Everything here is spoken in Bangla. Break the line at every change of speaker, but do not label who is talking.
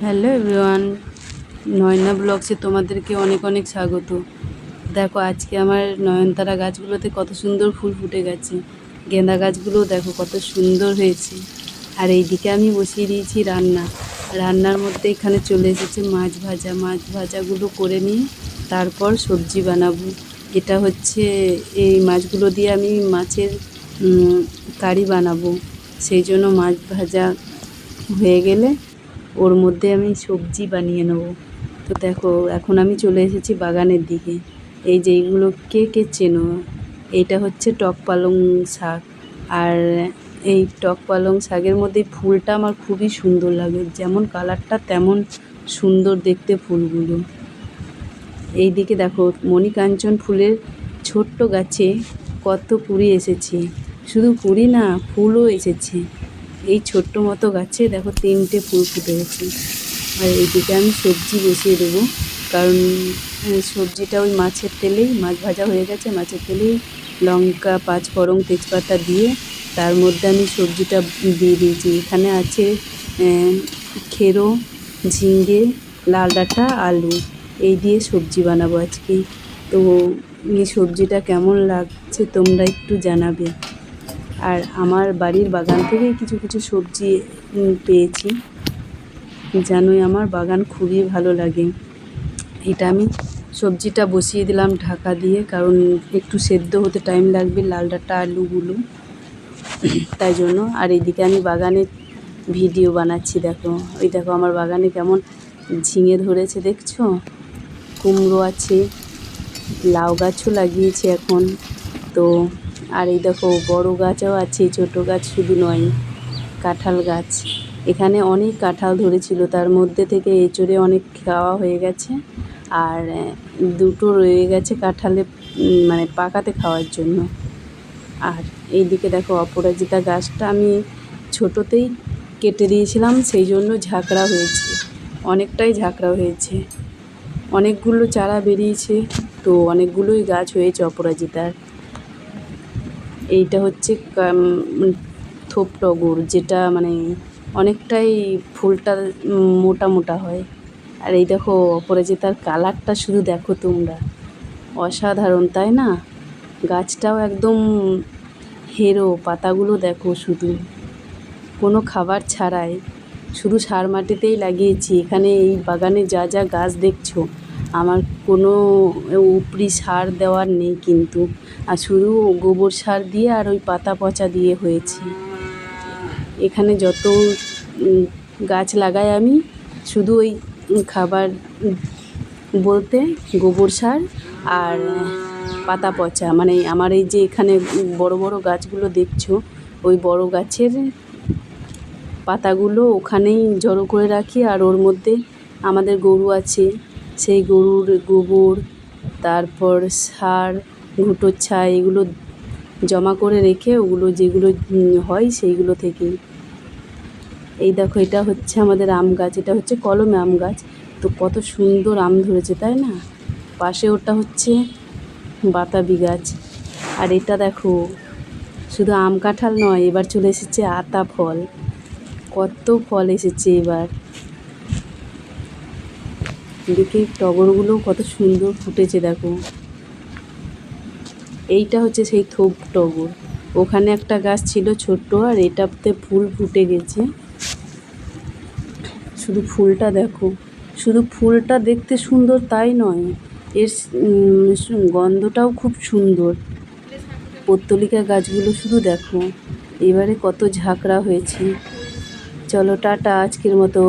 হ্যালো এভরিওয়ান, নয়না ব্লগসে তোমাদেরকে অনেক অনেক স্বাগত। দেখো আজকে আমার নয়নতারা গাছগুলোতে কত সুন্দর ফুল ফুটে গেছে। গেঁদা গাছগুলোও দেখো কত সুন্দর হয়েছে। আর এইদিকে আমি বসিয়ে দিয়েছি রান্নার মধ্যে এখানে চলে এসেছে মাছ ভাজাগুলো করে নিয়ে তারপর সবজি বানাবো। এটা হচ্ছে এই মাছগুলো দিয়ে আমি মাছের কারি বানাবো, সেই জন্য মাছ ভাজা হয়ে গেলে ওর মধ্যে আমি সবজি বানিয়ে নেব। তো দেখো এখন আমি চলে এসেছি বাগানের দিকে। এই যে এইগুলো কে কে চেনো, এইটা হচ্ছে টক পালং শাক। আর এই টক পালং শাকের মধ্যে ফুলটা আমার খুবই সুন্দর লাগে, যেমন কালারটা তেমন সুন্দর দেখতে ফুলগুলো। এই দিকে দেখো মণিকাঞ্চন ফুলের ছোট্ট গাছে কত কুঁড়ি এসেছে, শুধু কুঁড়ি না ফুলও এসেছে। এই ছোট্ট মতো গাছে দেখো 3টে ফুল ফুটে গেছে। আর এইদিকে আমি সবজি বসিয়ে দেবো, কারণ সবজিটা ওই মাছের তেলেই, মাছ ভাজা হয়ে গেছে, মাছের তেলেই লঙ্কা, পাঁচফোড়ন, তেজপাতা দিয়ে তার মধ্যে আমি সবজিটা দিয়ে দিয়েছি। এখানে আছে খেরো, ঝিঙে, লাল ডাঁটা, আলু, এই দিয়ে সবজি বানাবো আজকে। তো এই সবজিটা কেমন লাগছে তোমরা একটু জানাবে। আর আমার বাড়ির বাগান থেকেই কিছু কিছু সবজি পেয়েছি, জানোই আমার বাগান খুবই ভালো লাগে। এটা আমি সবজিটা বসিয়ে দিলাম ঢাকা দিয়ে, কারণ একটু সেদ্ধ হতে টাইম লাগবে লাল ডাঁটা আলুগুলো, তাই জন্য। আর এইদিকে আমি বাগানের ভিডিও বানাচ্ছি। দেখো ওই দেখো আমার বাগানে কেমন ঝিঙে ধরেছে দেখছো, কুমড়ো আছে, লাউ গাছও লাগিয়েছি এখন তো। আর এই দেখো বড় গাছও আছে, ছোট গাছ শুধু নয়, কাঁঠাল গাছ। এখানে অনেক কাঁঠাল ধরেছিল, তার মধ্যে থেকে এঁচোড়ে অনেক খাওয়া হয়ে গেছে, আর 2টো রয়ে গেছে কাঁঠালে মানে পাকাতে খাওয়ার জন্য। আর এইদিকে দেখো অপরাজিতা গাছটা আমি ছোটোতেই কেটে দিয়েছিলাম, সেই জন্য ঝাঁকড়া হয়েছে, অনেকটাই ঝাঁকড়া হয়েছে, অনেকগুলো চারা বেরিয়েছে, তো অনেকগুলোই গাছ হয়েছে অপরাজিতার। এইটা হচ্ছে থোপ টগর, যেটা মানে অনেকটাই ফুলটা মোটা মোটা হয়। আর এই দেখো অপরাজিতার কালারটা শুধু দেখো তোমরা, অসাধারণ তাই না? গাছটাও একদম হেরো, পাতাগুলো দেখো শুধু কোনো খাবার ছাড়াই, শুধু সার মাটিতেই লাগিয়েছি। এখানে এই বাগানে যা যা গাছ দেখছো আমার কোনো উপরি সার দেওয়ার নেই কিন্তু, আর শুধু গোবর সার দিয়ে আর ওই পাতা পচা দিয়ে হয়েছে। এখানে যত গাছ লাগাই আমি শুধু ওই খাবার বলতে গোবর সার আর পাতা পচা, মানে আমার এই যে এখানে বড় বড় গাছগুলো দেখছো, ওই বড় গাছের পাতাগুলো ওখানেই জড়ো করে রাখি। আর ওর মধ্যে আমাদের গরু আছে, সেই গরুর গোবর, তারপর সার, ঘুঁটোর ছাই, এগুলো জমা করে রেখে ওগুলো যেগুলো হয় সেইগুলো থেকেই। এই দেখো এটা হচ্ছে আমাদের আম গাছ, এটা হচ্ছে কলমে আম গাছ, তো কত সুন্দর আম ধরেছে তাই না? পাশে ওটা হচ্ছে বাতাবি গাছ। আর এটা দেখো শুধু আম কাঁঠাল নয়, এবার চলে এসেছে আতা ফল, কত ফল এসেছে এবার। দেখে টগরগুলো কত সুন্দর ফুটেছে দেখো। এইটা হচ্ছে সেই থোপ টগর, ওখানে একটা গাছ ছিল ছোট্ট, আর এটাতে ফুল ফুটে গেছে। শুধু ফুলটা দেখো, শুধু ফুলটা দেখতে সুন্দর তাই নয়, এর গন্ধটাও খুব সুন্দর। পত্তলিকা গাছগুলো শুধু দেখো এবারে কত ঝাঁকড়া হয়েছে। চলো টাটা আজকের মতো।